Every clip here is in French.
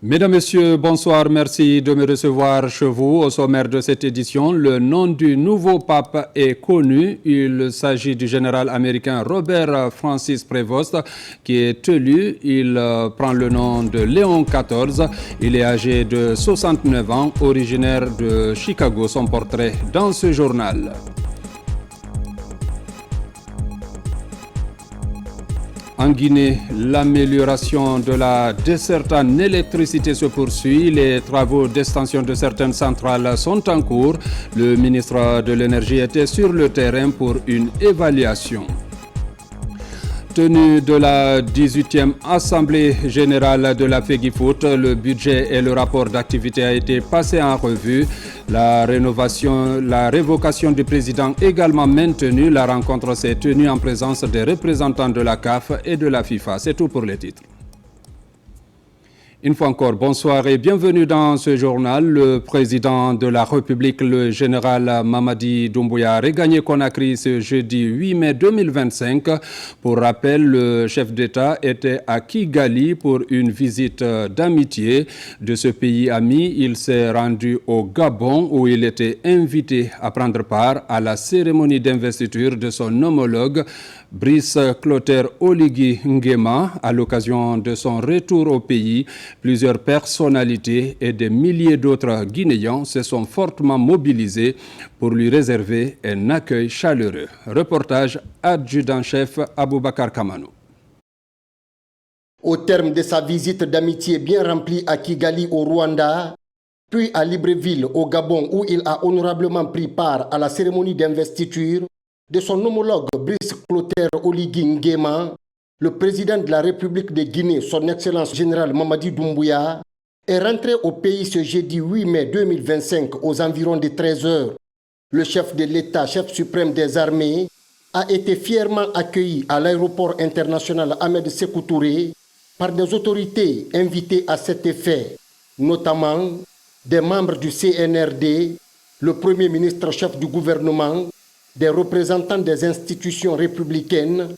Mesdames, Messieurs, bonsoir. Merci de me recevoir chez vous. Au sommaire de cette édition, le nom du nouveau pape est connu. Il s'agit du général américain Robert Francis Prevost qui est élu. Il prend le nom de Léon XIV. Il est âgé de 69 ans, originaire de Chicago. Son portrait dans ce journal. En Guinée, l'amélioration de la desserte en électricité se poursuit. Les travaux d'extension de certaines centrales sont en cours. Le ministre de l'Énergie était sur le terrain pour une évaluation. Tenue de la 18e Assemblée générale de la FEGIFOOT, le budget et le rapport d'activité a été passé en revue. La révocation du président également maintenue. La rencontre s'est tenue en présence des représentants de la CAF et de la FIFA. C'est tout pour les titres. Une fois encore, bonsoir et bienvenue dans ce journal. Le président de la République, le général Mamadi Doumbouya, a regagné Conakry ce jeudi 8 mai 2025. Pour rappel, le chef d'État était à Kigali pour une visite d'amitié de ce pays ami. Il s'est rendu au Gabon où il était invité à prendre part à la cérémonie d'investiture de son homologue Brice Clotaire Oligui Nguema. À l'occasion de son retour au pays, plusieurs personnalités et des milliers d'autres Guinéens se sont fortement mobilisés pour lui réserver un accueil chaleureux. Reportage adjudant-chef Aboubakar Kamanou. Au terme de sa visite d'amitié bien remplie à Kigali au Rwanda, puis à Libreville au Gabon où il a honorablement pris part à la cérémonie d'investiture de son homologue Brice Clotaire Oligui Nguema, le président de la République de Guinée, son Excellence général Mamadi Doumbouya, est rentré au pays ce jeudi 8 mai 2025 aux environs de 13 heures. Le chef de l'État, chef suprême des armées, a été fièrement accueilli à l'aéroport international Ahmed Sékou Touré par des autorités invitées à cet effet, notamment des membres du CNRD, le Premier ministre chef du gouvernement, des représentants des institutions républicaines,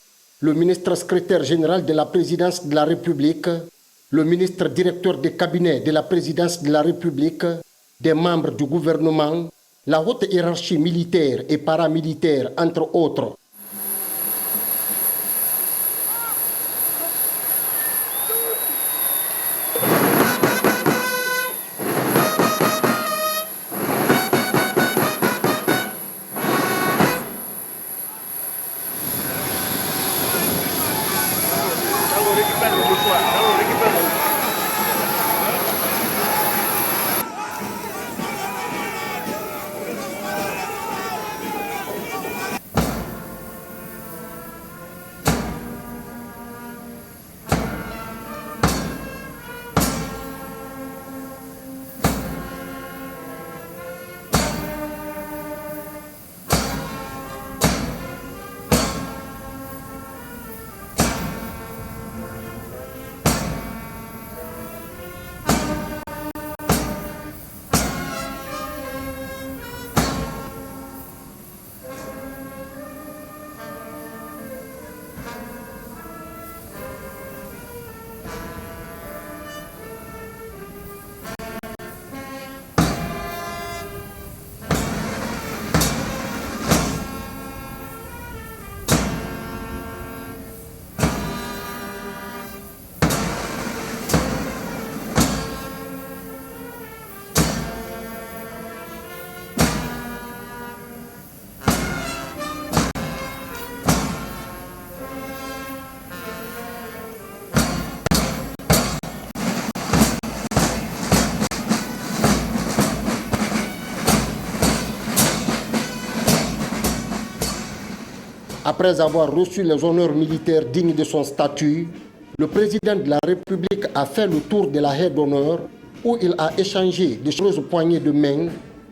le ministre secrétaire général de la présidence de la République, le ministre directeur de cabinet de la présidence de la République, des membres du gouvernement, la haute hiérarchie militaire et paramilitaire, entre autres. Après avoir reçu les honneurs militaires dignes de son statut, le président de la République a fait le tour de la haie d'honneur où il a échangé de chaleureuses poignées de main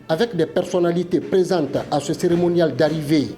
avec des personnalités présentes à ce cérémonial d'arrivée.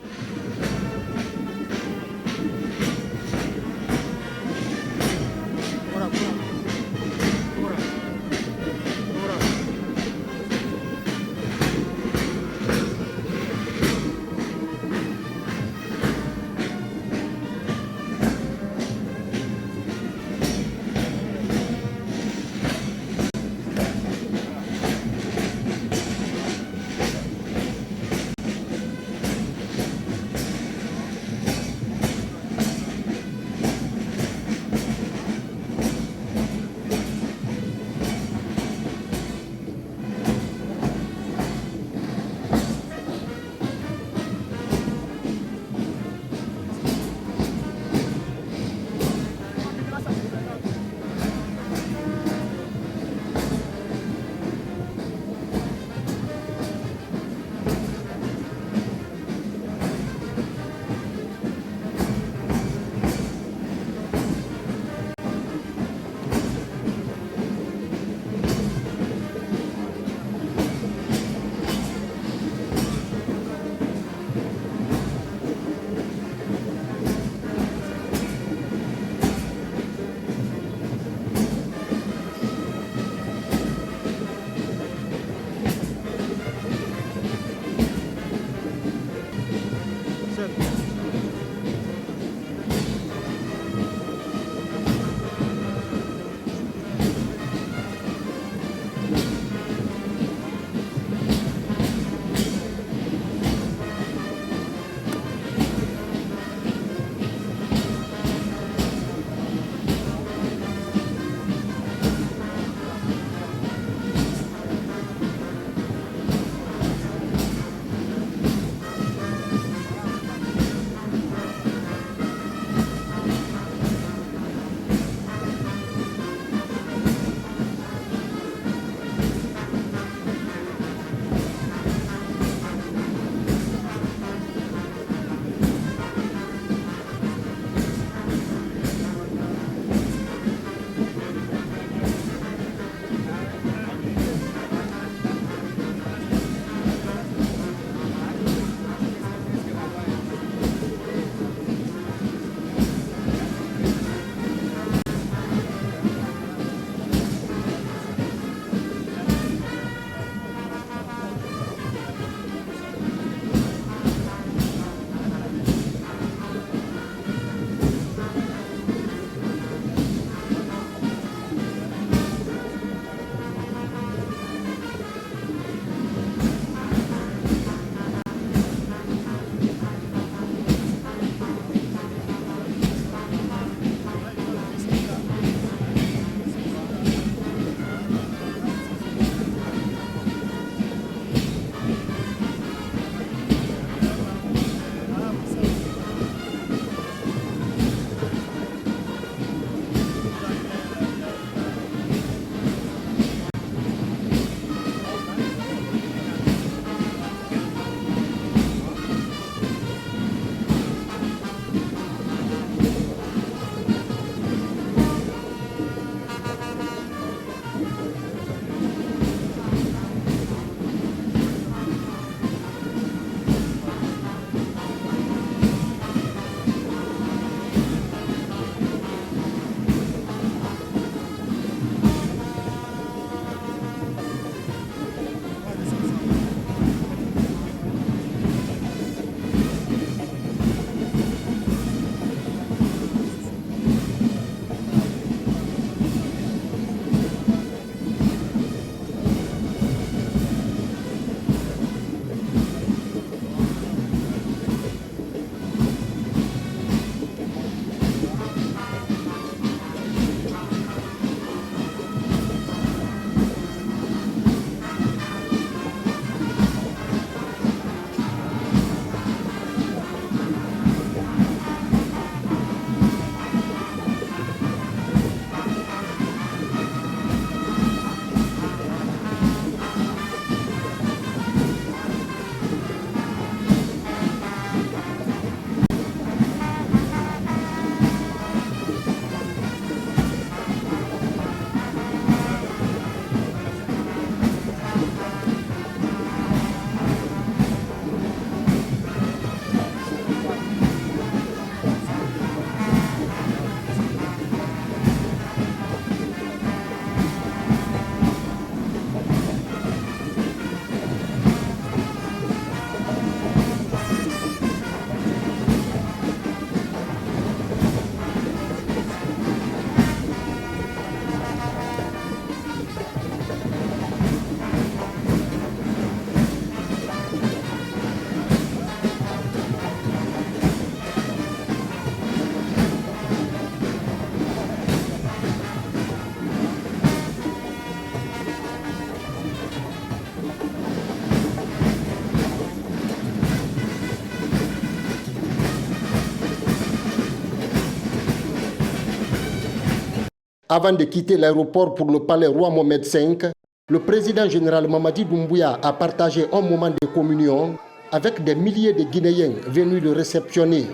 Avant de quitter l'aéroport pour le palais Roi Mohamed V, le président général Mamadi Doumbouya a partagé un moment de communion avec des milliers de Guinéens venus le réceptionner.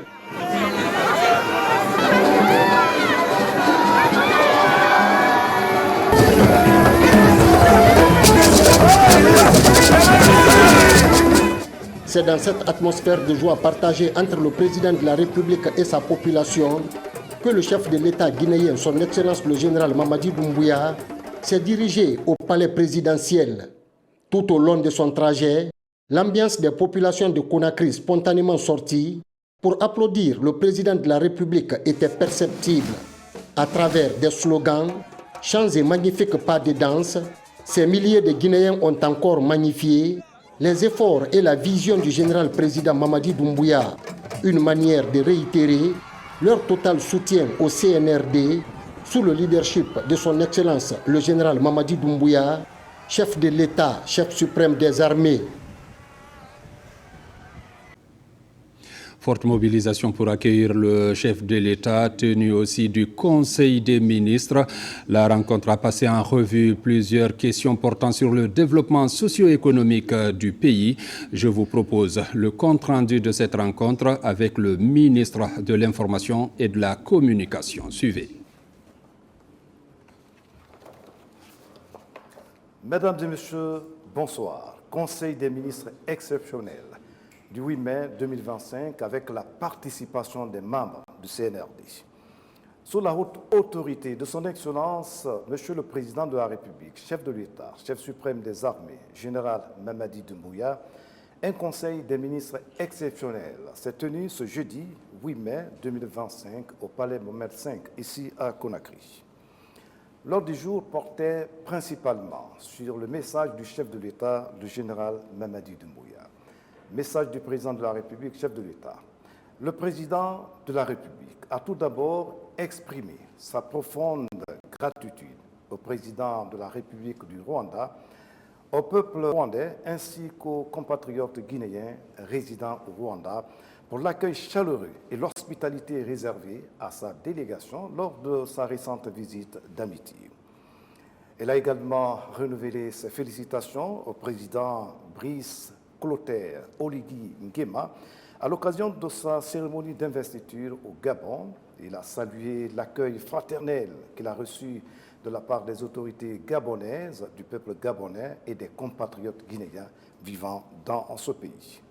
C'est dans cette atmosphère de joie partagée entre le président de la République et sa population que le chef de l'État guinéen, son Excellence le général Mamadi Doumbouya, s'est dirigé au palais présidentiel. Tout au long de son trajet, l'ambiance des populations de Conakry spontanément sorties pour applaudir le président de la République était perceptible. À travers des slogans, chants et magnifiques pas de danse, ces milliers de Guinéens ont encore magnifié les efforts et la vision du général président Mamadi Doumbouya, une manière de réitérer leur total soutien au CNRD sous le leadership de son Excellence le général Mamadi Doumbouya, chef de l'État, chef suprême des armées. Forte mobilisation pour accueillir le chef de l'État, tenu aussi du Conseil des ministres. La rencontre a passé en revue plusieurs questions portant sur le développement socio-économique du pays. Je vous propose le compte-rendu de cette rencontre avec le ministre de l'Information et de la Communication. Suivez. Mesdames et messieurs, bonsoir. Conseil des ministres exceptionnel du 8 mai 2025 avec la participation des membres du CNRD. Sous la haute autorité de son Excellence, Monsieur le Président de la République, chef de l'État, chef suprême des armées, général Mamadi Doumbouya, un Conseil des ministres exceptionnel s'est tenu ce jeudi 8 mai 2025 au Palais Mohamed V, ici à Conakry. L'ordre du jour portait principalement sur le message du chef de l'État, le général Mamadi Doumbouya. Message du président de la République, chef de l'État. Le président de la République a tout d'abord exprimé sa profonde gratitude au président de la République du Rwanda, au peuple rwandais ainsi qu'aux compatriotes guinéens résidant au Rwanda pour l'accueil chaleureux et l'hospitalité réservée à sa délégation lors de sa récente visite d'amitié. Elle a également renouvelé ses félicitations au président Brice Clotaire Oligui Nguema à l'occasion de sa cérémonie d'investiture au Gabon. Il a salué l'accueil fraternel qu'il a reçu de la part des autorités gabonaises, du peuple gabonais et des compatriotes guinéens vivant dans ce pays.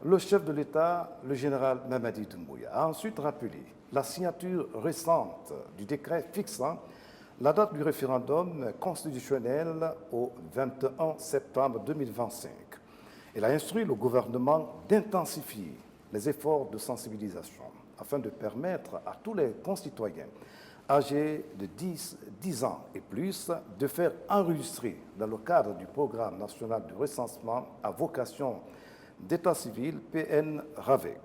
Le chef de l'État, le général Mamadi Doumbouya, a ensuite rappelé la signature récente du décret fixant la date du référendum constitutionnel au 21 septembre 2025. Il a instruit le gouvernement d'intensifier les efforts de sensibilisation afin de permettre à tous les concitoyens âgés de 10 ans et plus de faire enregistrer dans le cadre du programme national de recensement à vocation d'état civil PN-RAVEC.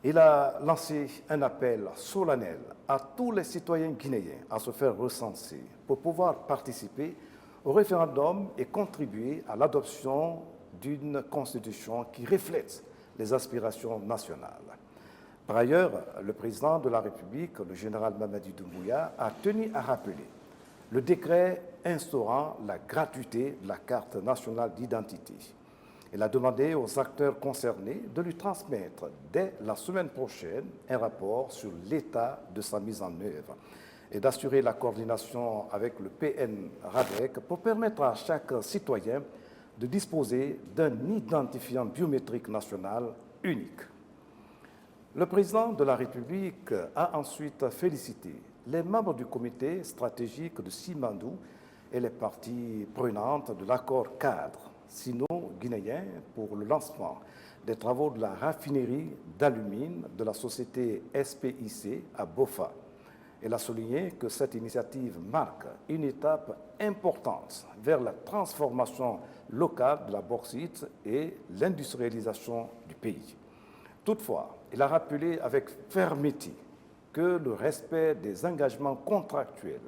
Il a lancé un appel solennel à tous les citoyens guinéens à se faire recenser pour pouvoir participer au référendum et contribuer à l'adoption d'une constitution qui reflète les aspirations nationales. Par ailleurs, le président de la République, le général Mamadi Doumbouya, a tenu à rappeler le décret instaurant la gratuité de la carte nationale d'identité. Il a demandé aux acteurs concernés de lui transmettre dès la semaine prochaine un rapport sur l'état de sa mise en œuvre et d'assurer la coordination avec le PN-RAVEC pour permettre à chaque citoyen de disposer d'un identifiant biométrique national unique. Le président de la République a ensuite félicité les membres du comité stratégique de Simandou et les parties prenantes de l'accord cadre sino-guinéen pour le lancement des travaux de la raffinerie d'alumine de la société SPIC à Bofa. Elle a souligné que cette initiative marque une étape importante vers la transformation locale de la bauxite et l'industrialisation du pays. Toutefois, il a rappelé avec fermeté que le respect des engagements contractuels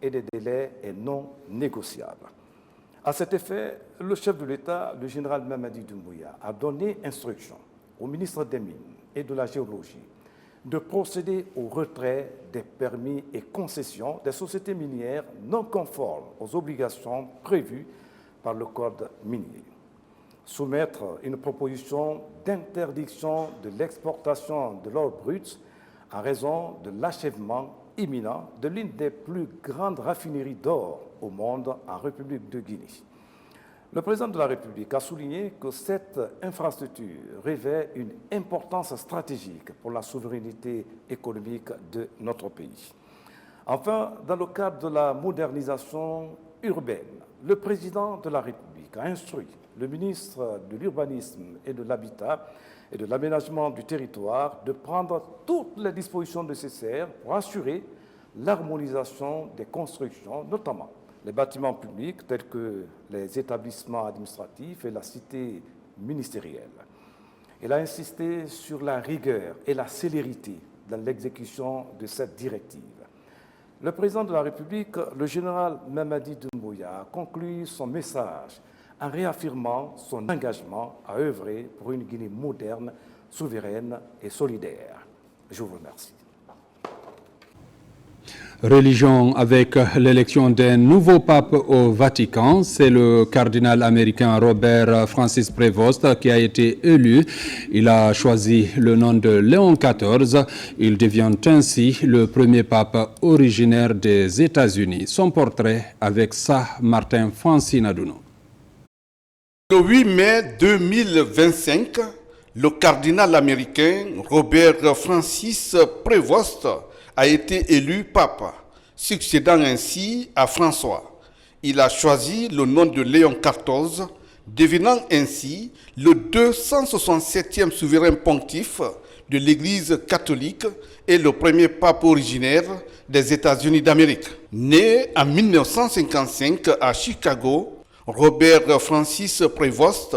et des délais est non négociable. À cet effet, le chef de l'État, le général Mamadi Doumbouya, a donné instruction au ministre des Mines et de la Géologie de procéder au retrait des permis et concessions des sociétés minières non conformes aux obligations prévues par le Code minier. Soumettre une proposition d'interdiction de l'exportation de l'or brut à raison de l'achèvement imminent de l'une des plus grandes raffineries d'or au monde en République de Guinée. Le président de la République a souligné que cette infrastructure revêt une importance stratégique pour la souveraineté économique de notre pays. Enfin, dans le cadre de la modernisation urbaine, le président de la République a instruit le ministre de l'Urbanisme et de l'Habitat et de l'Aménagement du territoire de prendre toutes les dispositions nécessaires pour assurer l'harmonisation des constructions, notamment les bâtiments publics tels que les établissements administratifs et la cité ministérielle. Il a insisté sur la rigueur et la célérité dans l'exécution de cette directive. Le président de la République, le général Mamadi Doumbouya, a conclu son message en réaffirmant son engagement à œuvrer pour une Guinée moderne, souveraine et solidaire. Je vous remercie. Religion avec l'élection d'un nouveau pape au Vatican. C'est le cardinal américain Robert Francis Prévost qui a été élu. Il a choisi le nom de Léon XIV. Il devient ainsi le premier pape originaire des États-Unis. Son portrait avec Martin Francinaduno. Le 8 mai 2025, le cardinal américain Robert Francis Prévost a été élu pape, succédant ainsi à François. Il a choisi le nom de Léon XIV, devenant ainsi le 267e souverain pontife de l'Église catholique et le premier pape originaire des États-Unis d'Amérique. Né en 1955 à Chicago, Robert Francis Prévost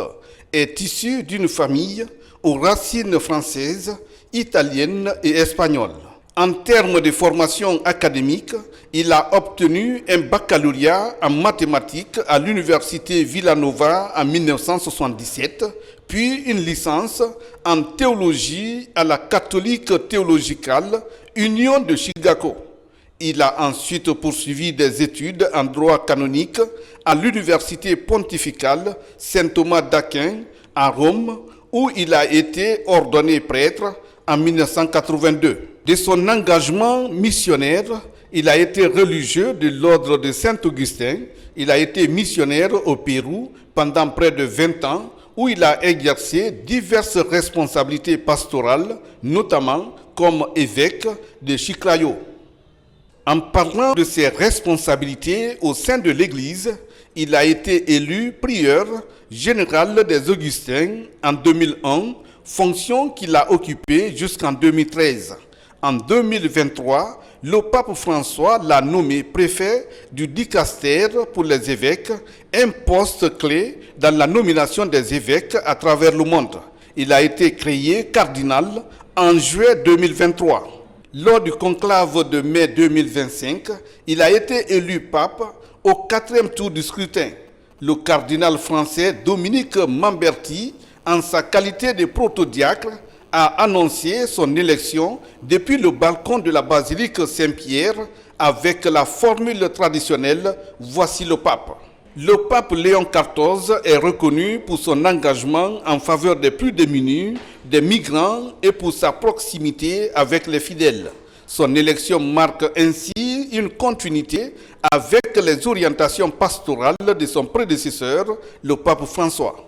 est issu d'une famille aux racines françaises, italiennes et espagnoles. En termes de formation académique, il a obtenu un baccalauréat en mathématiques à l'université Villanova en 1977, puis une licence en théologie à la Catholic Theological Union de Chicago. Il a ensuite poursuivi des études en droit canonique à l'université pontificale Saint-Thomas d'Aquin à Rome, où il a été ordonné prêtre en 1982. De son engagement missionnaire, il a été religieux de l'ordre de Saint-Augustin. Il a été missionnaire au Pérou pendant près de 20 ans, où il a exercé diverses responsabilités pastorales, notamment comme évêque de Chiclayo. En parlant de ses responsabilités au sein de l'Église, il a été élu prieur général des Augustins en 2001, fonction qu'il a occupée jusqu'en 2013. En 2023, le pape François l'a nommé préfet du dicastère pour les évêques, un poste clé dans la nomination des évêques à travers le monde. Il a été créé cardinal en juillet 2023. Lors du conclave de mai 2025, il a été élu pape au 4e tour du scrutin. Le cardinal français Dominique Mamberti, en sa qualité de protodiacre, a annoncé son élection depuis le balcon de la basilique Saint-Pierre avec la formule traditionnelle « Voici le pape ». Le pape Léon XIV est reconnu pour son engagement en faveur des plus démunis, des migrants et pour sa proximité avec les fidèles. Son élection marque ainsi une continuité avec les orientations pastorales de son prédécesseur, le pape François.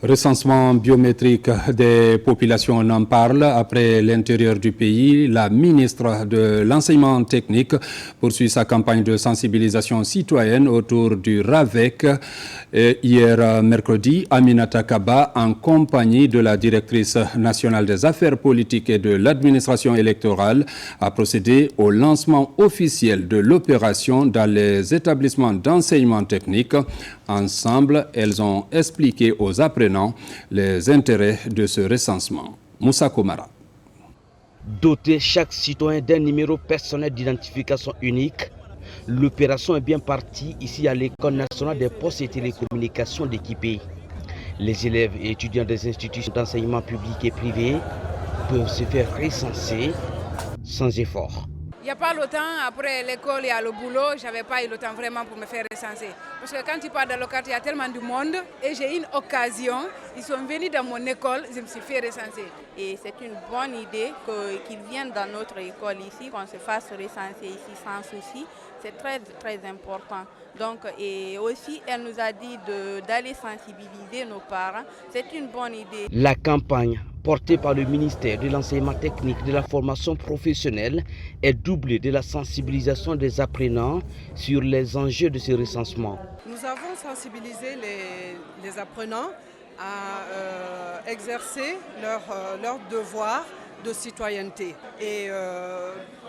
Recensement biométrique des populations, on en parle. Après l'intérieur du pays, la ministre de l'Enseignement technique poursuit sa campagne de sensibilisation citoyenne autour du RAVEC. Hier mercredi, Aminata Kaba, en compagnie de la directrice nationale des affaires politiques et de l'administration électorale, a procédé au lancement officiel de l'opération dans les établissements d'enseignement technique. Ensemble, elles ont expliqué aux apprenants les intérêts de ce recensement. Moussa Komara. Doter chaque citoyen d'un numéro personnel d'identification unique, l'opération est bien partie ici à l'École nationale des postes et télécommunications d'équipés. Les élèves et étudiants des institutions d'enseignement public et privé peuvent se faire recenser sans effort. Il n'y a pas longtemps, après l'école et le boulot, je n'avais pas eu le temps vraiment pour me faire recenser. Parce que quand tu pars dans le quartier, il y a tellement de monde et j'ai eu une occasion. Ils sont venus dans mon école, je me suis fait recenser. Et c'est une bonne idée qu'ils viennent dans notre école ici, qu'on se fasse recenser ici sans souci. C'est très, très important. Donc, et aussi, elle nous a dit d'aller sensibiliser nos parents. C'est une bonne idée. La campagne portée par le ministère de l'enseignement technique et de la formation professionnelle est doublée de la sensibilisation des apprenants sur les enjeux de ce recensement. Nous avons sensibilisé les apprenants à exercer leur devoir de citoyenneté et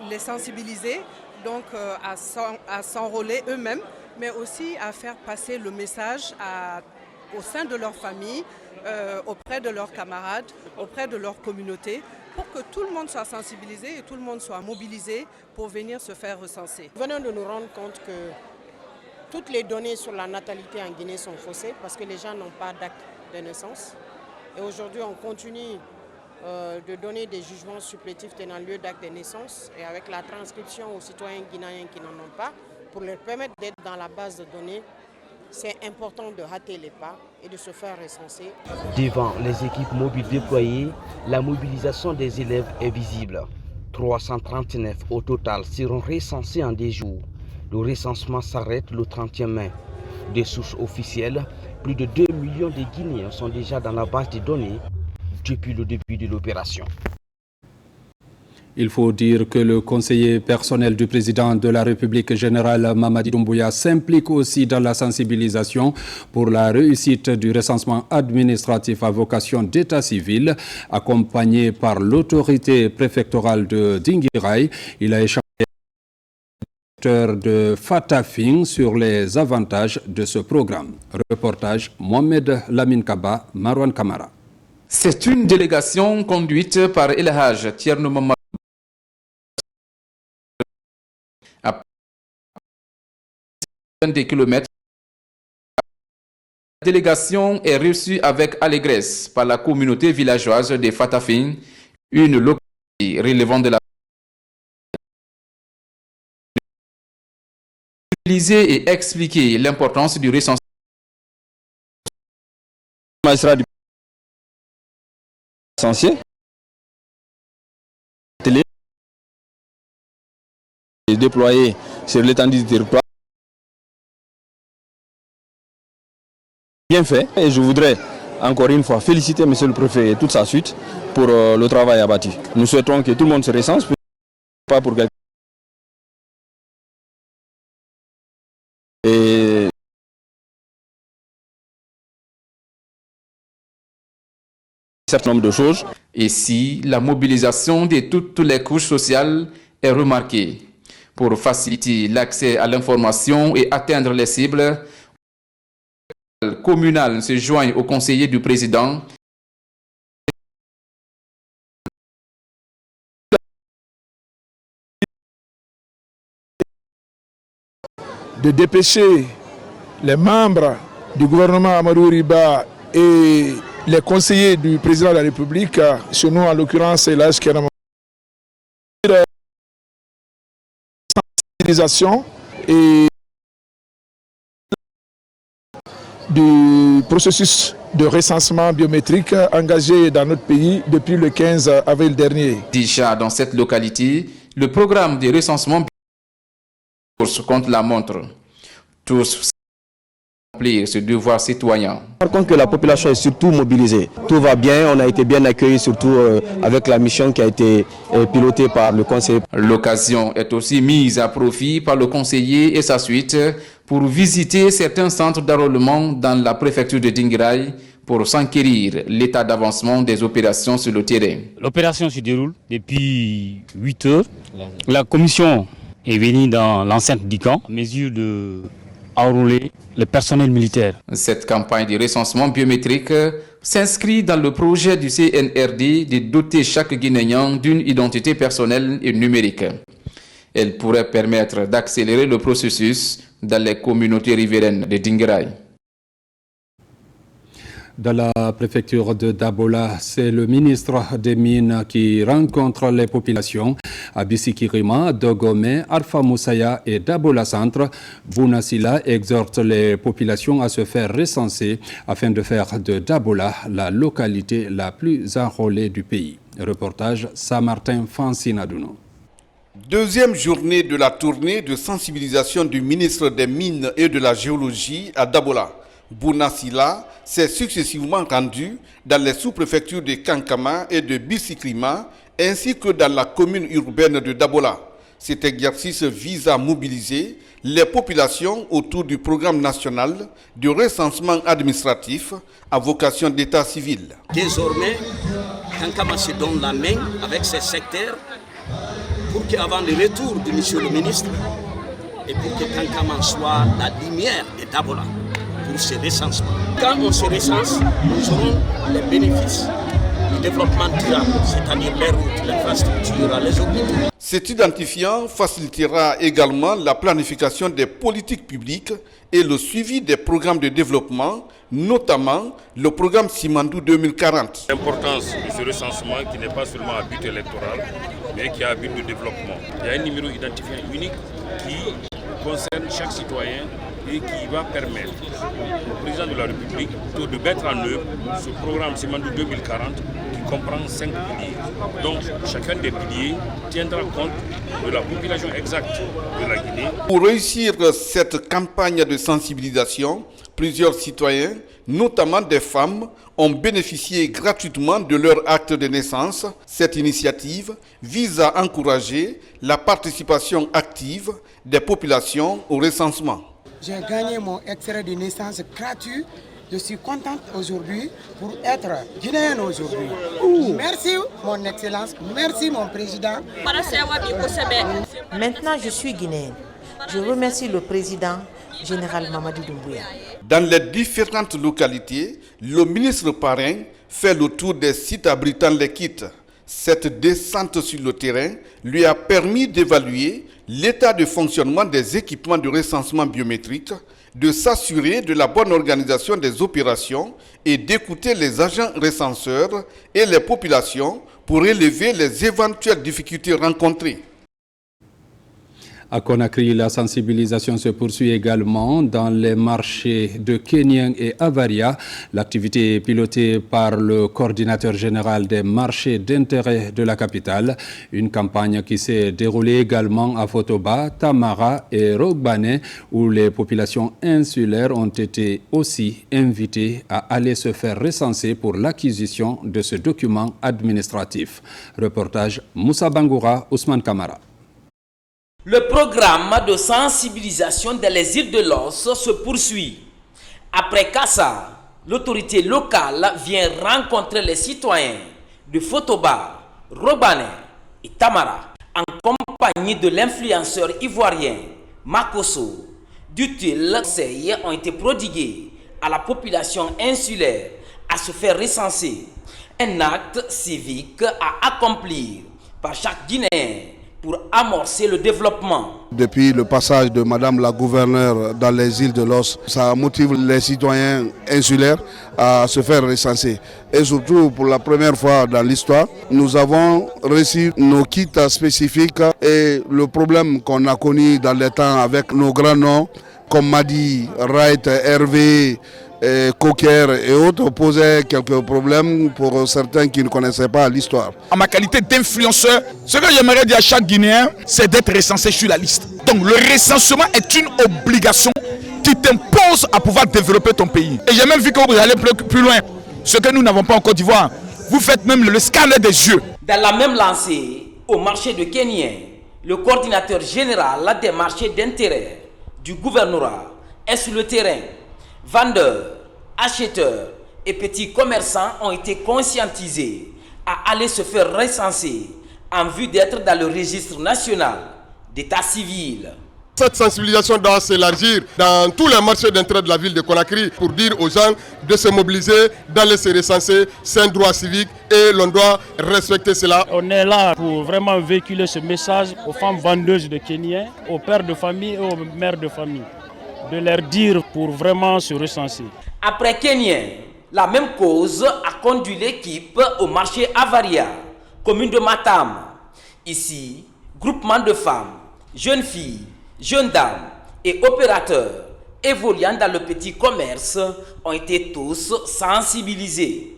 les sensibiliser donc à s'enrôler eux-mêmes, mais aussi à faire passer le message au sein de leur famille, auprès de leurs camarades, auprès de leur communauté, pour que tout le monde soit sensibilisé et tout le monde soit mobilisé pour venir se faire recenser. Nous venons de nous rendre compte que toutes les données sur la natalité en Guinée sont faussées parce que les gens n'ont pas d'acte de naissance. Et aujourd'hui, on continue de donner des jugements supplétifs tenant lieu d'actes de naissance et avec la transcription aux citoyens guinéens qui n'en ont pas pour leur permettre d'être dans la base de données. C'est important de hâter les pas et de se faire recenser. Devant les équipes mobiles déployées, la mobilisation des élèves est visible. 339 au total seront recensés en 10 jours. Le recensement s'arrête le 30e mai. Des sources officielles, plus de 2 millions de Guinéens sont déjà dans la base de données depuis le début de l'opération. Il faut dire que le conseiller personnel du président de la République, général Mamadi Doumbouya, s'implique aussi dans la sensibilisation pour la réussite du recensement administratif à vocation d'état civil, accompagné par l'autorité préfectorale de Dinguiraye. Il a échangé avec de Fatafing sur les avantages de ce programme. Reportage Mohamed Lamine Kaba, Marwan Kamara. C'est une délégation conduite par El Hadj Thierno Mamadou. À des kilomètres, la délégation est reçue avec allégresse par la communauté villageoise des Fatafing, une localité relevant de la utiliser et expliquer l'importance du recensement. Déployé sur l'étendue du territoire. Bien fait, et je voudrais encore une fois féliciter M. le Préfet et toute sa suite pour le travail abattu. Nous souhaitons que tout le monde se recense, pas pour quelqu'un. Et un certain nombre de choses. Ici, la mobilisation de toutes les couches sociales est remarquée. Pour faciliter l'accès à l'information et atteindre les cibles, le communal se joint au conseiller du président. De dépêcher les membres du gouvernement Amadou Riba et les conseillers du président de la République, chez nous en l'occurrence c'est l'âge sensibilisation et du processus de recensement biométrique engagé dans notre pays depuis le 15 avril dernier. Déjà dans cette localité, le programme de recensement contre la montre. Tous accomplir ce devoir citoyen. Par contre que la population est surtout mobilisée. Tout va bien, on a été bien accueillis surtout avec la mission qui a été pilotée par le conseiller. L'occasion est aussi mise à profit par le conseiller et sa suite pour visiter certains centres d'enrôlement dans la préfecture de Dinguiraye pour s'enquérir l'état d'avancement des opérations sur le terrain. L'opération se déroule depuis 8 heures. La commission est venue dans l'enceinte du camp, à mesure de enrôler le personnel militaire. Cette campagne de recensement biométrique s'inscrit dans le projet du CNRD de doter chaque Guinéen d'une identité personnelle et numérique. Elle pourrait permettre d'accélérer le processus dans les communautés riveraines de Dinguiraye. Dans la préfecture de Dabola, c'est le ministre des Mines qui rencontre les populations à Bissikirima, Dogomé, Alpha Moussaya et Dabola Centre. Bounasila exhorte les populations à se faire recenser afin de faire de Dabola la localité la plus enrôlée du pays. Reportage Saint-Martin Fancinadouno. Deuxième journée de la tournée de sensibilisation du ministre des Mines et de la Géologie à Dabola. Bounasila s'est successivement rendu dans les sous-préfectures de Kankama et de Bissikirima, ainsi que dans la commune urbaine de Dabola. Cet exercice vise à mobiliser les populations autour du programme national de recensement administratif à vocation d'état civil. Désormais, Kankama se donne la main avec ses secteurs pour qu'avant le retour de monsieur le ministre et pour que Kankama soit la lumière de Dabola pour ce recensement. Quand on se recense, nous aurons les bénéfices du développement durable, c'est-à-dire les routes, l'infrastructure, les hôpitaux. Cet identifiant facilitera également la planification des politiques publiques et le suivi des programmes de développement, notamment le programme Simandou 2040. L'importance de ce recensement qui n'est pas seulement à but électoral, mais qui a un but de développement. Il y a un numéro identifiant unique qui concerne chaque citoyen et qui va permettre au président de la République de mettre en œuvre ce programme Simandou 2040 qui comprend 5 piliers. Donc chacun des piliers tiendra compte de la population exacte de la Guinée. Pour réussir cette campagne de sensibilisation, plusieurs citoyens, notamment des femmes, ont bénéficié gratuitement de leur acte de naissance. Cette initiative vise à encourager la participation active des populations au recensement. J'ai gagné mon extrait de naissance gratuit. Je suis contente aujourd'hui pour être guinéenne aujourd'hui. Merci mon Excellence, merci mon Président. Maintenant je suis guinéenne. Je remercie le Président Général Mamadi Doumbouya. Dans les différentes localités, le ministre parrain fait le tour des sites abritant les kits. Cette descente sur le terrain lui a permis d'évaluer l'état de fonctionnement des équipements de recensement biométrique, de s'assurer de la bonne organisation des opérations et d'écouter les agents recenseurs et les populations pour élever les éventuelles difficultés rencontrées. À Conakry, la sensibilisation se poursuit également dans les marchés de Kenyang et Avaria. L'activité est pilotée par le coordinateur général des marchés d'intérêt de la capitale. Une campagne qui s'est déroulée également à Fotoba, Tamara et Rogbane, où les populations insulaires ont été aussi invitées à aller se faire recenser pour l'acquisition de ce document administratif. Reportage Moussa Bangoura, Ousmane Kamara. Le programme de sensibilisation dans les îles de l'Os se poursuit. Après Kassa, l'autorité locale vient rencontrer les citoyens de Fotoba, Robane et Tamara en compagnie de l'influenceur ivoirien Makosso. D'utiles conseils ont été prodigués à la population insulaire à se faire recenser. Un acte civique à accomplir par chaque Guinéen pour amorcer le développement. Depuis le passage de Madame la gouverneure dans les îles de l'Os, ça motive les citoyens insulaires à se faire recenser. Et surtout, pour la première fois dans l'histoire, nous avons reçu nos kits spécifiques et le problème qu'on a connu dans les temps avec nos grands noms, comme Madi, Wright, Hervé, Coquer et autres posaient quelques problèmes pour certains qui ne connaissaient pas l'histoire. En ma qualité d'influenceur, ce que j'aimerais dire à chaque Guinéen, c'est d'être recensé sur la liste. Donc le recensement est une obligation qui t'impose à pouvoir développer ton pays. Et j'ai même vu que vous allez plus loin, ce que nous n'avons pas en Côte d'Ivoire. Vous faites même le scanner des yeux. Dans la même lancée, au marché de Kenya, le coordinateur général des marchés d'intérêt du gouvernorat est sur le terrain. Vendeurs, acheteurs et petits commerçants ont été conscientisés à aller se faire recenser en vue d'être dans le registre national d'état civil. Cette sensibilisation doit s'élargir dans tous les marchés d'intérêt de la ville de Conakry pour dire aux gens de se mobiliser, d'aller se recenser. C'est un droit civique et l'on doit respecter cela. On est là pour vraiment véhiculer ce message aux femmes vendeuses de Kenya, aux pères de famille et aux mères de famille, de leur dire pour vraiment se recenser. Après Kenya, La même cause a conduit l'équipe au marché Avaria, commune de Matam. Ici, groupement de femmes, jeunes filles, jeunes dames et opérateurs évoluant dans le petit commerce ont été tous sensibilisés.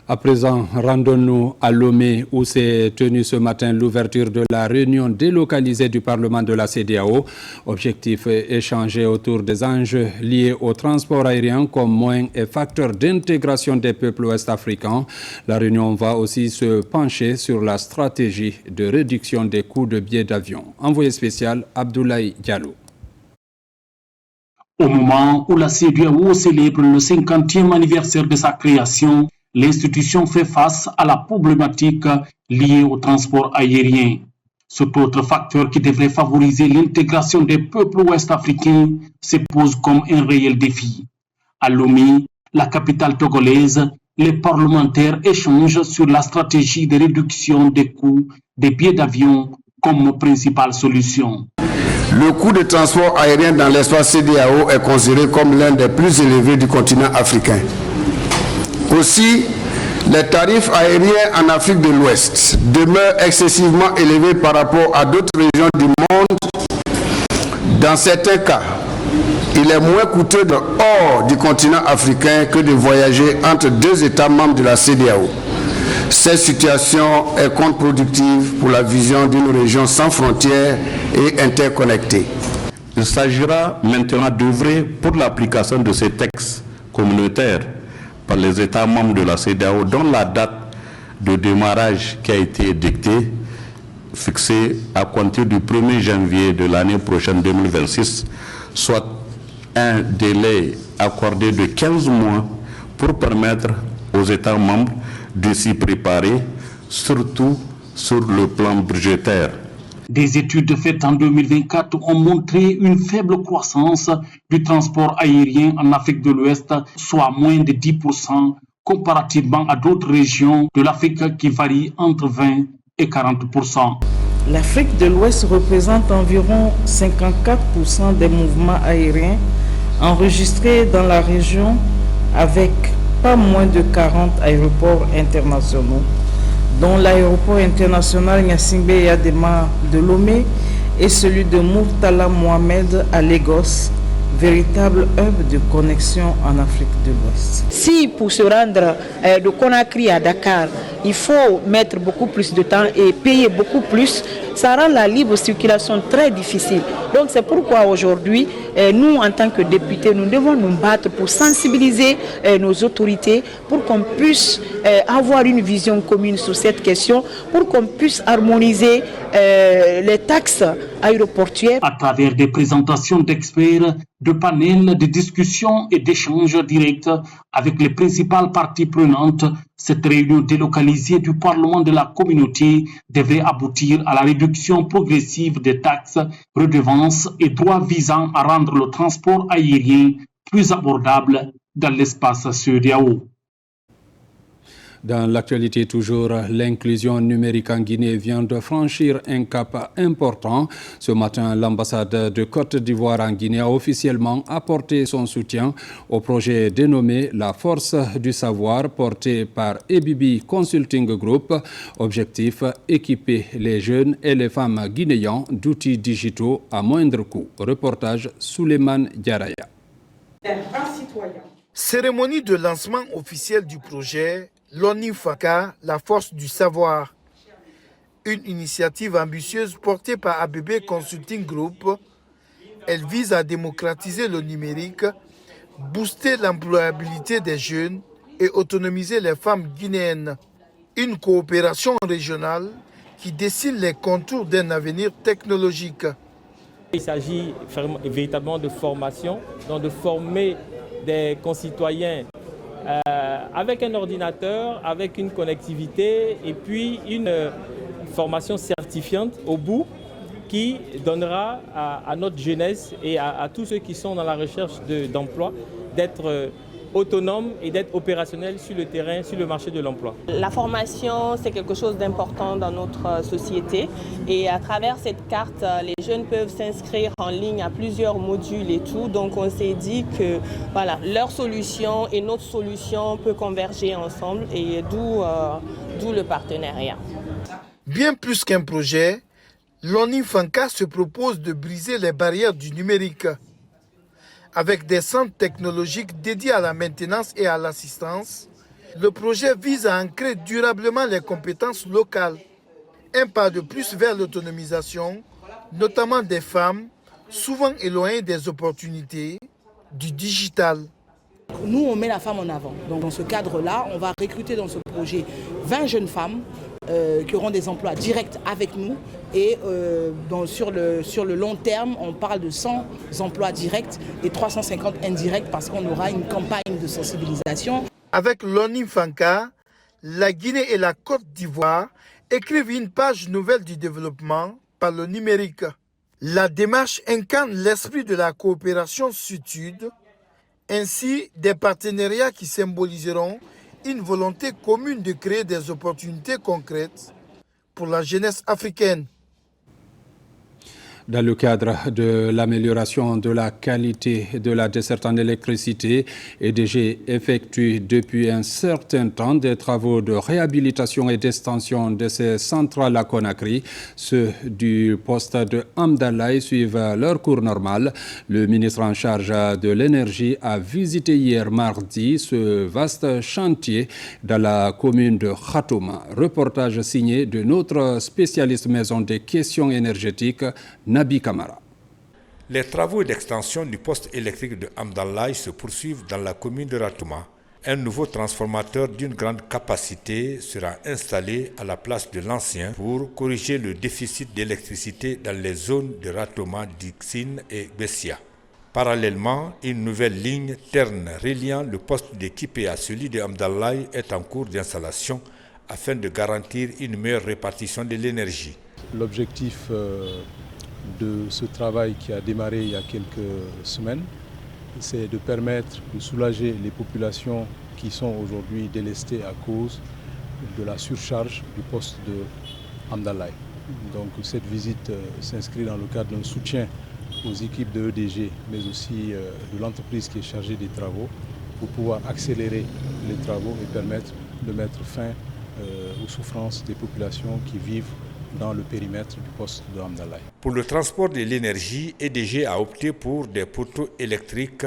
À présent, rendons-nous à Lomé où s'est tenue ce matin l'ouverture de la réunion délocalisée du Parlement de la CEDEAO. Objectif échanger autour des enjeux liés au transport aérien comme moyen et facteur d'intégration des peuples ouest-africains. La réunion va aussi se pencher sur la stratégie de réduction des coûts de billets d'avion. Envoyé spécial Abdoulaye Diallo. Au moment où la CEDEAO célèbre le 50e anniversaire de sa création, l'institution fait face à la problématique liée au transport aérien. Cet autre facteur qui devrait favoriser l'intégration des peuples ouest-africains se pose comme un réel défi. À Lomé, la capitale togolaise, les parlementaires échangent sur la stratégie de réduction des coûts des billets d'avion comme principale solution. Le coût de transport aérien dans l'espace CEDEAO est considéré comme l'un des plus élevés du continent africain. Aussi, les tarifs aériens en Afrique de l'Ouest demeurent excessivement élevés par rapport à d'autres régions du monde. Dans certains cas, il est moins coûteux hors du continent africain que de voyager entre deux États membres de la CEDEAO. Cette situation est contre-productive pour la vision d'une région sans frontières et interconnectée. Il s'agira maintenant d'œuvrer pour l'application de ces textes communautaires par les États membres de la CEDEAO, dont la date de démarrage qui a été édictée, fixée à compter du 1er janvier de l'année prochaine 2026, soit un délai accordé de 15 mois pour permettre aux États membres de s'y préparer, surtout sur le plan budgétaire. Des études faites en 2024 ont montré une faible croissance du transport aérien en Afrique de l'Ouest, soit moins de 10% comparativement à d'autres régions de l'Afrique qui varient entre 20 et 40%. L'Afrique de l'Ouest représente environ 54% des mouvements aériens enregistrés dans la région avec pas moins de 40 aéroports internationaux, dont l'aéroport international Gnassingbé Eyadema de Lomé et celui de Murtala Mohamed à Lagos, véritable hub de connexion en Afrique de l'Ouest. Si pour se rendre de Conakry à Dakar, il faut mettre beaucoup plus de temps et payer beaucoup plus, ça rend la libre circulation très difficile. Donc c'est pourquoi aujourd'hui, nous en tant que députés, nous devons nous battre pour sensibiliser nos autorités, pour qu'on puisse avoir une vision commune sur cette question, pour qu'on puisse harmoniser les taxes aéroportuaires. À travers des présentations d'experts, de panels de discussions et d'échanges directs avec les principales parties prenantes, cette réunion délocalisée du Parlement de la communauté devrait aboutir à la réduction progressive des taxes, redevances et droits visant à rendre le transport aérien plus abordable dans l'espace CEDEAO. Dans l'actualité toujours, l'inclusion numérique en Guinée vient de franchir un cap important. Ce matin, l'ambassade de Côte d'Ivoire en Guinée a officiellement apporté son soutien au projet dénommé La Force du Savoir, porté par EBB Consulting Group. Objectif, équiper les jeunes et les femmes guinéens d'outils digitaux à moindre coût. Reportage Souleymane Diaraya. Cérémonie de lancement officiel du projet l'ONIFACA, la force du savoir. Une initiative ambitieuse portée par ABB Consulting Group. Elle vise à démocratiser le numérique, booster l'employabilité des jeunes et autonomiser les femmes guinéennes. Une coopération régionale qui dessine les contours d'un avenir technologique. Il s'agit véritablement de formation, donc de former des concitoyens avec un ordinateur, avec une connectivité et puis une formation certifiante au bout qui donnera à notre jeunesse et à tous ceux qui sont dans la recherche d'emploi d'être autonome et d'être opérationnel sur le terrain, sur le marché de l'emploi. La formation, c'est quelque chose d'important dans notre société et à travers cette carte, les jeunes peuvent s'inscrire en ligne à plusieurs modules et tout. Donc on s'est dit que voilà, leur solution et notre solution peuvent converger ensemble et d'où le partenariat. Bien plus qu'un projet, l'ONIFANCA se propose de briser les barrières du numérique. Avec des centres technologiques dédiés à la maintenance et à l'assistance, le projet vise à ancrer durablement les compétences locales. Un pas de plus vers l'autonomisation, notamment des femmes, souvent éloignées des opportunités du digital. Nous, on met la femme en avant. Donc, dans ce cadre-là, on va recruter dans ce projet 20 jeunes femmes qui auront des emplois directs avec nous. Et sur le long terme, on parle de 100 emplois directs et 350 indirects parce qu'on aura une campagne de sensibilisation. Avec l'ONIFANCA, la Guinée et la Côte d'Ivoire écrivent une page nouvelle du développement par le numérique. La démarche incarne l'esprit de la coopération sud-sud, ainsi des partenariats qui symboliseront une volonté commune de créer des opportunités concrètes pour la jeunesse africaine. Dans le cadre de l'amélioration de la qualité de la desserte en électricité, EDG effectue depuis un certain temps des travaux de réhabilitation et d'extension de ces centrales à Conakry. Ceux du poste de Hamdallah suivent leur cours normal. Le ministre en charge de l'énergie a visité hier mardi ce vaste chantier dans la commune de Khatouma. Reportage signé de notre spécialiste maison des questions énergétiques, Nabi Kamara. Les travaux d'extension du poste électrique de Hamdallah se poursuivent dans la commune de Ratouma. Un nouveau transformateur d'une grande capacité sera installé à la place de l'ancien pour corriger le déficit d'électricité dans les zones de Ratouma, Dixine et Bessia. Parallèlement, une nouvelle ligne terne reliant le poste de Kipé à celui de Hamdallah est en cours d'installation afin de garantir une meilleure répartition de l'énergie. L'objectif de ce travail qui a démarré il y a quelques semaines, c'est de permettre de soulager les populations qui sont aujourd'hui délestées à cause de la surcharge du poste de Hamdallah. Donc cette visite s'inscrit dans le cadre d'un soutien aux équipes de EDG, mais aussi de l'entreprise qui est chargée des travaux, pour pouvoir accélérer les travaux et permettre de mettre fin aux souffrances des populations qui vivent dans le périmètre du poste de Hamdallah. Pour le transport de l'énergie, EDG a opté pour des poteaux électriques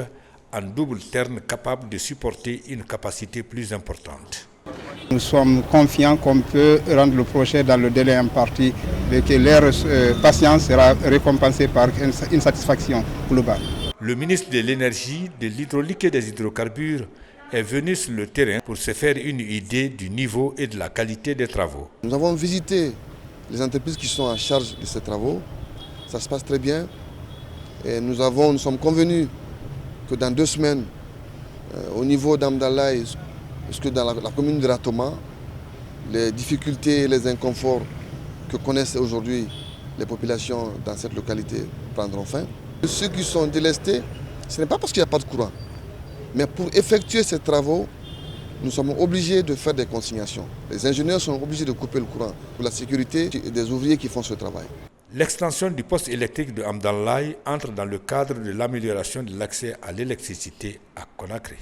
en double terne capables de supporter une capacité plus importante. Nous sommes confiants qu'on peut rendre le projet dans le délai imparti et que leur patience sera récompensée par une satisfaction globale. Le ministre de l'Énergie, de l'Hydraulique et des Hydrocarbures est venu sur le terrain pour se faire une idée du niveau et de la qualité des travaux. Nous avons visité les entreprises qui sont en charge de ces travaux. Ça se passe très bien. Et nous sommes convenus que dans 2 semaines, au niveau d'Hamdallah, parce que dans la commune de Ratouma, les difficultés et les inconforts que connaissent aujourd'hui les populations dans cette localité prendront fin. Ceux qui sont délestés, ce n'est pas parce qu'il n'y a pas de courant. Mais pour effectuer ces travaux, nous sommes obligés de faire des consignations. Les ingénieurs sont obligés de couper le courant pour la sécurité des ouvriers qui font ce travail. L'extension du poste électrique de Hamdallah entre dans le cadre de l'amélioration de l'accès à l'électricité à Conakry.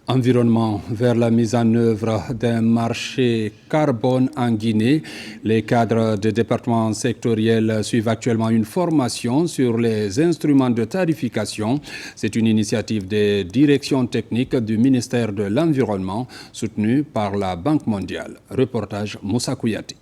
Environnement vers la mise en œuvre d'un marché carbone en Guinée. Les cadres des départements sectoriels suivent actuellement une formation sur les instruments de tarification. C'est une initiative des directions techniques du ministère de l'Environnement soutenue par la Banque mondiale. Reportage Moussa Kouyati.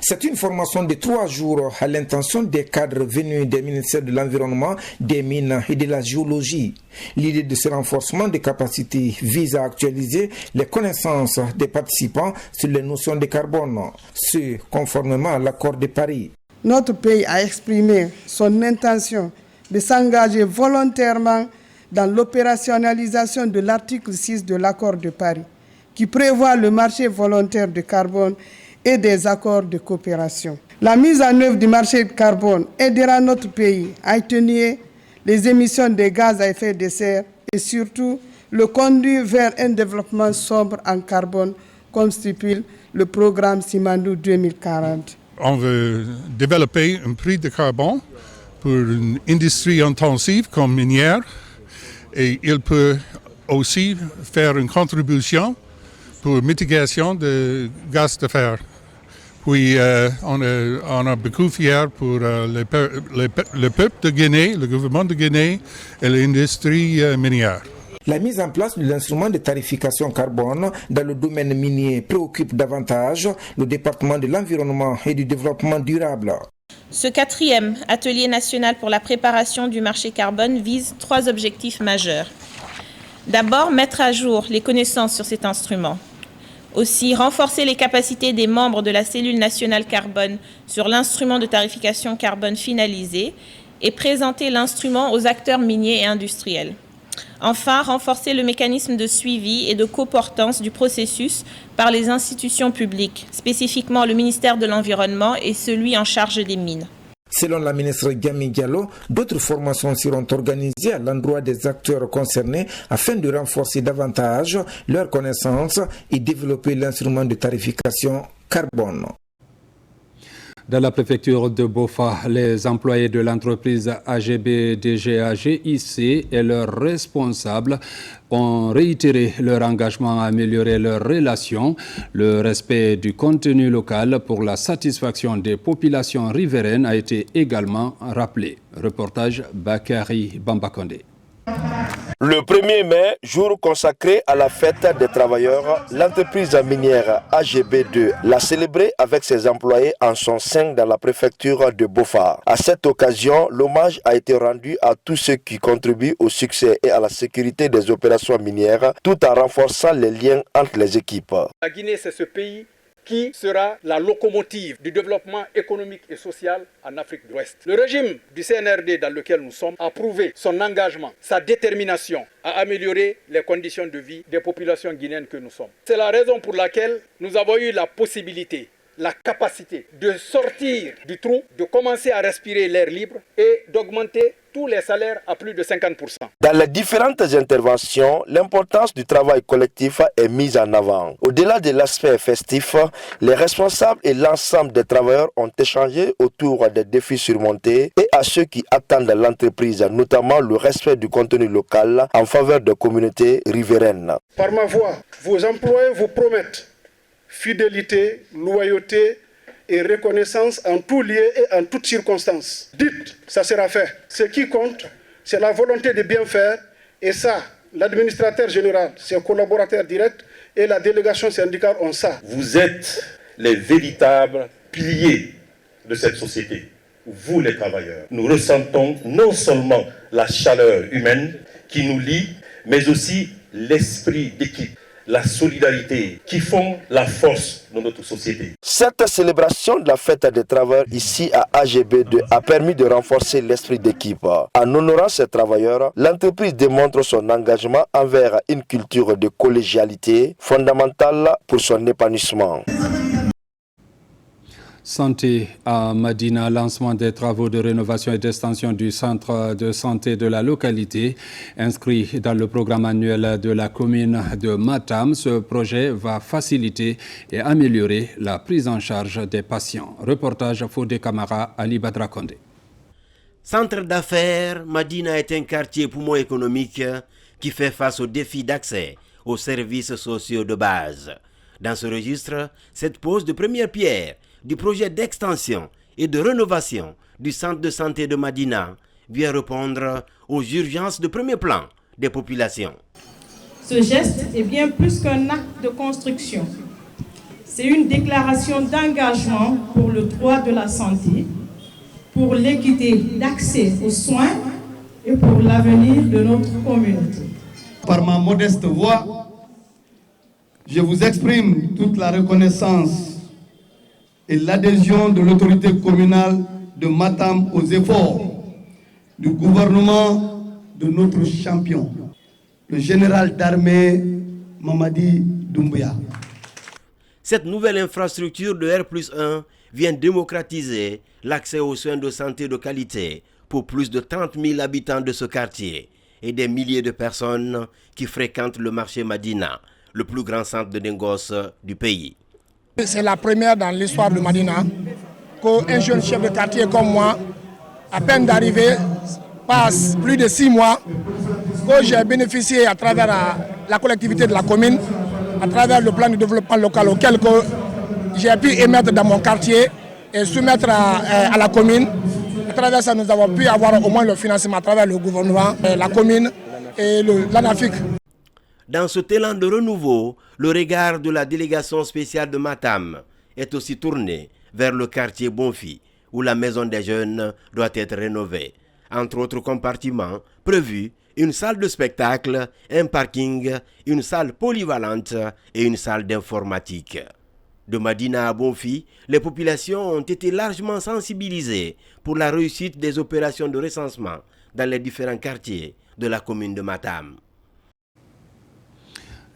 C'est une formation de 3 jours à l'intention des cadres venus des ministères de l'Environnement, des Mines et de la Géologie. L'idée de ce renforcement des capacités vise à actualiser les connaissances des participants sur les notions de carbone, ce conformément à l'accord de Paris. Notre pays a exprimé son intention de s'engager volontairement dans l'opérationnalisation de l'article 6 de l'accord de Paris, qui prévoit le marché volontaire de carbone et des accords de coopération. La mise en œuvre du marché de carbone aidera notre pays à atténuer les émissions de gaz à effet de serre et surtout le conduire vers un développement sobre en carbone comme stipule le programme Simandou 2040. On veut développer un prix de carbone pour une industrie intensive comme minière et il peut aussi faire une contribution pour mitigation de gaz de fer. Puis on est beaucoup fiers pour le peuple de Guinée, le gouvernement de Guinée et l'industrie minière. La mise en place de l'instrument de tarification carbone dans le domaine minier préoccupe davantage le département de l'environnement et du développement durable. Ce 4e atelier national pour la préparation du marché carbone vise 3 objectifs majeurs. D'abord, mettre à jour les connaissances sur cet instrument. Aussi, renforcer les capacités des membres de la cellule nationale carbone sur l'instrument de tarification carbone finalisé et présenter l'instrument aux acteurs miniers et industriels. Enfin, renforcer le mécanisme de suivi et de coportance du processus par les institutions publiques, spécifiquement le ministère de l'Environnement et celui en charge des mines. Selon la ministre Diamy Diallo, d'autres formations seront organisées à l'endroit des acteurs concernés afin de renforcer davantage leurs connaissances et développer l'instrument de tarification carbone. Dans la préfecture de Bofa, les employés de l'entreprise AGB DGA GIC et leurs responsables ont réitéré leur engagement à améliorer leurs relations, le respect du contenu local pour la satisfaction des populations riveraines a été également rappelé. Reportage Bakary Bambakonde. Le 1er mai, jour consacré à la fête des travailleurs, l'entreprise minière AGB2 l'a célébré avec ses employés en son sein dans la préfecture de Bofa. À cette occasion, l'hommage a été rendu à tous ceux qui contribuent au succès et à la sécurité des opérations minières, tout en renforçant les liens entre les équipes. La Guinée, c'est ce pays qui sera la locomotive du développement économique et social en Afrique de l'Ouest. Le régime du CNRD dans lequel nous sommes a prouvé son engagement, sa détermination à améliorer les conditions de vie des populations guinéennes que nous sommes. C'est la raison pour laquelle nous avons eu la possibilité, la capacité de sortir du trou, de commencer à respirer l'air libre et d'augmenter tous les salaires à plus de 50%. Dans les différentes interventions, l'importance du travail collectif est mise en avant. Au-delà de l'aspect festif, les responsables et l'ensemble des travailleurs ont échangé autour des défis surmontés et à ceux qui attendent l'entreprise, notamment le respect du contenu local en faveur des communautés riveraines. Par ma voix, vos employés vous promettent fidélité, loyauté et reconnaissance en tout lieu et en toutes circonstances. Dites, ça sera fait. Ce qui compte, c'est la volonté de bien faire et ça, l'administrateur général, ses collaborateurs directs et la délégation syndicale ont ça. Vous êtes les véritables piliers de cette société, vous les travailleurs. Nous ressentons non seulement la chaleur humaine qui nous lie, mais aussi l'esprit d'équipe, la solidarité qui font la force de notre société. Cette célébration de la fête des travailleurs ici à AGB2 a permis de renforcer l'esprit d'équipe. En honorant ces travailleurs, l'entreprise démontre son engagement envers une culture de collégialité fondamentale pour son épanouissement. Santé à Madina, lancement des travaux de rénovation et d'extension du centre de santé de la localité. Inscrit dans le programme annuel de la commune de Matam, ce projet va faciliter et améliorer la prise en charge des patients. Reportage Fodé Camara, Ali Badra Kondé. Centre d'affaires, Madina est un quartier poumon économique qui fait face aux défis d'accès aux services sociaux de base. Dans ce registre, cette pose de première pierre du projet d'extension et de rénovation du centre de santé de Madina vient répondre aux urgences de premier plan des populations. Ce geste est bien plus qu'un acte de construction. C'est une déclaration d'engagement pour le droit de la santé, pour l'équité d'accès aux soins et pour l'avenir de notre communauté. Par ma modeste voix, je vous exprime toute la reconnaissance et l'adhésion de l'autorité communale de Matam aux efforts du gouvernement de notre champion, le général d'armée Mamadi Doumbouya. Cette nouvelle infrastructure de R+1 vient démocratiser l'accès aux soins de santé de qualité pour plus de 30 000 habitants de ce quartier. et des milliers de personnes qui fréquentent le marché Madina, le plus grand centre de négoce du pays. C'est la première dans l'histoire de Madina qu'un jeune chef de quartier comme moi, à peine d'arriver, passe plus de 6 mois, que j'ai bénéficié à travers la collectivité de la commune, à travers le plan de développement local auquel j'ai pu émettre dans mon quartier et soumettre à la commune. À travers ça, nous avons pu avoir au moins le financement à travers le gouvernement, la commune et l'ANAFIC. Dans ce élan de renouveau, le regard de la délégation spéciale de Matam est aussi tourné vers le quartier Bonfi, où la maison des jeunes doit être rénovée. Entre autres compartiments prévus, une salle de spectacle, un parking, une salle polyvalente et une salle d'informatique. De Madina à Bonfi, les populations ont été largement sensibilisées pour la réussite des opérations de recensement dans les différents quartiers de la commune de Matam.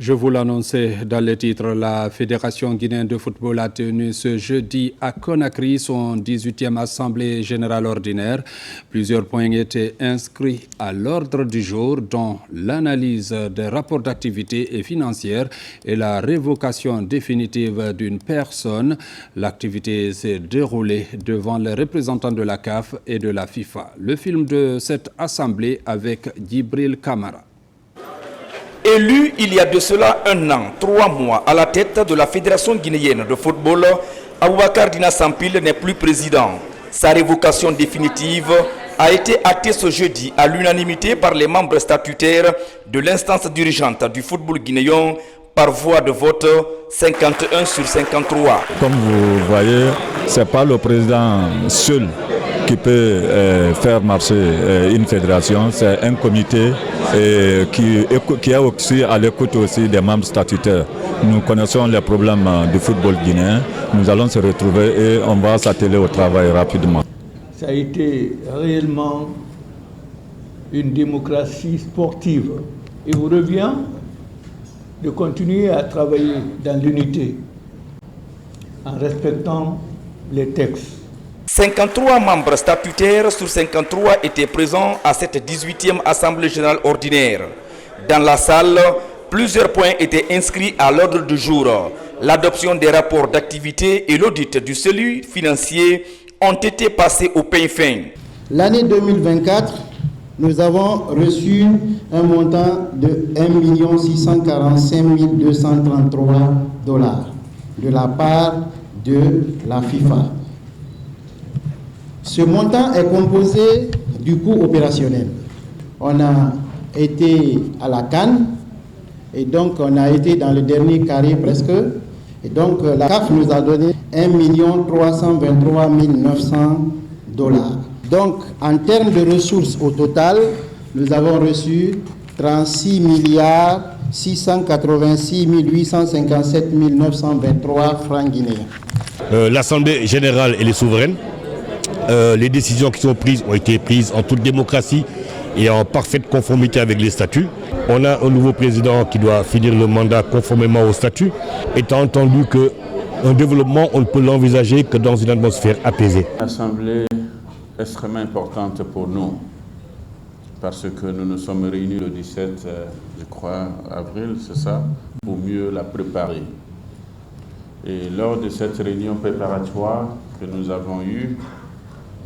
Je vous l'annonçais dans les titres, la Fédération guinéenne de football a tenu ce jeudi à Conakry son 18e Assemblée générale ordinaire. Plusieurs points étaient inscrits à l'ordre du jour, dont l'analyse des rapports d'activité et financière et la révocation définitive d'une personne. L'activité s'est déroulée devant les représentants de la CAF et de la FIFA. Le film de cette Assemblée avec Djibril Kamara. Élu il y a de cela 1 an, 3 mois à la tête de la Fédération guinéenne de football, Aboubacar Dina Sampil n'est plus président. Sa révocation définitive a été actée ce jeudi à l'unanimité par les membres statutaires de l'instance dirigeante du football guinéen par voie de vote 51 sur 53. Comme vous voyez, ce n'est pas le président seul qui peut faire marcher une fédération, c'est un comité qui est aussi à l'écoute aussi des membres statutaires. Nous connaissons les problèmes du football guinéen, nous allons se retrouver et on va s'atteler au travail rapidement. Ça a été réellement une démocratie sportive. Il vous revient de continuer à travailler dans l'unité en respectant les textes. 53 membres statutaires sur 53 étaient présents à cette 18e Assemblée générale ordinaire. Dans la salle, plusieurs points étaient inscrits à l'ordre du jour. L'adoption des rapports d'activité et l'audit du celui financier ont été passés au peigne fin. L'année 2024, nous avons reçu un montant de 1 645 233 $ de la part de la FIFA. Ce montant est composé du coût opérationnel. On a été à la CAN et donc on a été dans le dernier carré presque. Et donc la CAF nous a donné 1 323 900 $. Donc en termes de ressources au total, nous avons reçu 36 686 857 923 francs guinéens. L'Assemblée générale, elle est souveraine. Les décisions qui sont prises ont été prises en toute démocratie et en parfaite conformité avec les statuts. On a un nouveau président qui doit finir le mandat conformément aux statuts, étant entendu qu'un développement, on ne peut l'envisager que dans une atmosphère apaisée. L'Assemblée est extrêmement importante pour nous, parce que nous nous sommes réunis le 17, je crois, avril, c'est ça, pour mieux la préparer. Et lors de cette réunion préparatoire que nous avons eue,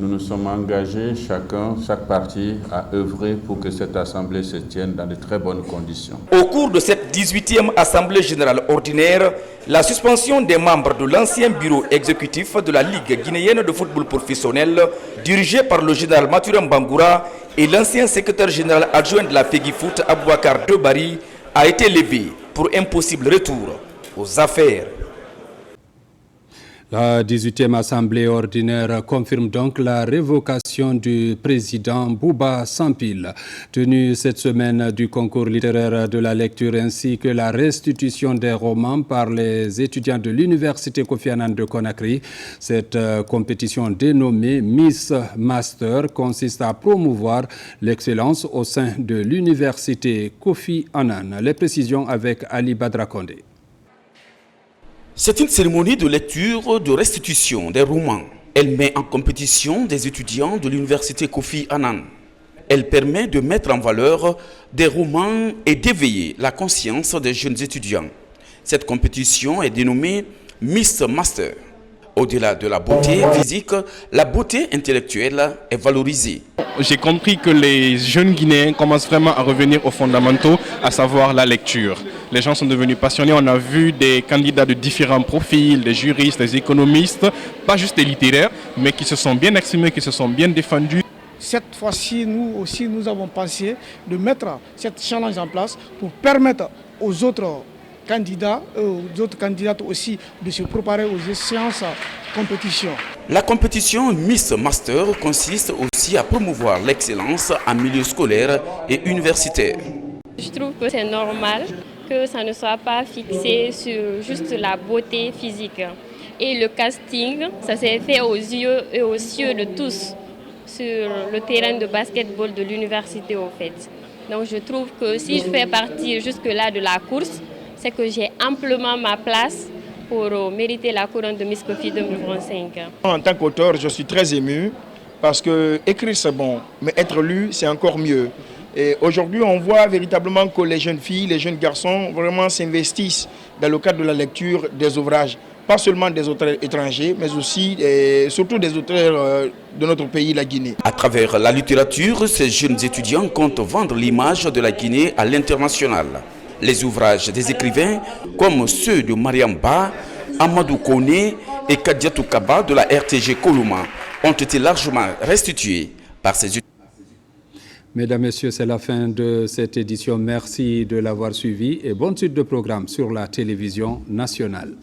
nous nous sommes engagés, chaque parti, à œuvrer pour que cette assemblée se tienne dans de très bonnes conditions. Au cours de cette 18e Assemblée générale ordinaire, la suspension des membres de l'ancien bureau exécutif de la Ligue guinéenne de football professionnel, dirigé par le général Mathurin Bangoura, et l'ancien secrétaire général adjoint de la FEGIFOOT, Aboubacar Debari, a été levée pour un possible retour aux affaires. La 18e Assemblée ordinaire confirme donc la révocation du président Bouba Sampil, tenue cette semaine du concours littéraire de la lecture ainsi que la restitution des romans par les étudiants de l'Université Kofi Annan de Conakry. Cette compétition dénommée Miss Master consiste à promouvoir l'excellence au sein de l'Université Kofi Annan. Les précisions avec Ali Badra Kondé. C'est une cérémonie de lecture de restitution des romans. Elle met en compétition des étudiants de l'université Kofi Annan. Elle permet de mettre en valeur des romans et d'éveiller la conscience des jeunes étudiants. Cette compétition est dénommée Miss Master. Au-delà de la beauté physique, la beauté intellectuelle est valorisée. J'ai compris que les jeunes Guinéens commencent vraiment à revenir aux fondamentaux, à savoir la lecture. Les gens sont devenus passionnés. On a vu des candidats de différents profils, des juristes, des économistes, pas juste des littéraires, mais qui se sont bien exprimés, qui se sont bien défendus. Cette fois-ci, nous aussi, nous avons pensé de mettre cette challenge en place pour permettre aux autres candidats, aux autres candidates aussi, de se préparer aux échéances compétition. La compétition Miss Master consiste aussi à promouvoir l'excellence en milieu scolaire et universitaire. Je trouve que c'est normal que ça ne soit pas fixé sur juste la beauté physique. Et le casting, ça s'est fait aux yeux et aux cieux de tous sur le terrain de basketball de l'université au fait. Donc je trouve que si je fais partie jusque-là de la course, c'est que j'ai amplement ma place pour mériter la couronne de Miss Kofi 2025. En tant qu'auteur, je suis très ému parce que écrire c'est bon, mais être lu c'est encore mieux. Et aujourd'hui, on voit véritablement que les jeunes filles, les jeunes garçons vraiment s'investissent dans le cadre de la lecture des ouvrages, pas seulement des auteurs étrangers, mais aussi et surtout des auteurs de notre pays, la Guinée. À travers la littérature, ces jeunes étudiants comptent vendre l'image de la Guinée à l'international. Les ouvrages des écrivains, comme ceux de Mariam Ba, Amadou Kone et Kadiatou Kaba de la RTG Koloma, ont été largement restitués par ces étudiants. Mesdames, Messieurs, c'est la fin de cette édition. Merci de l'avoir suivi et bonne suite de programme sur la télévision nationale.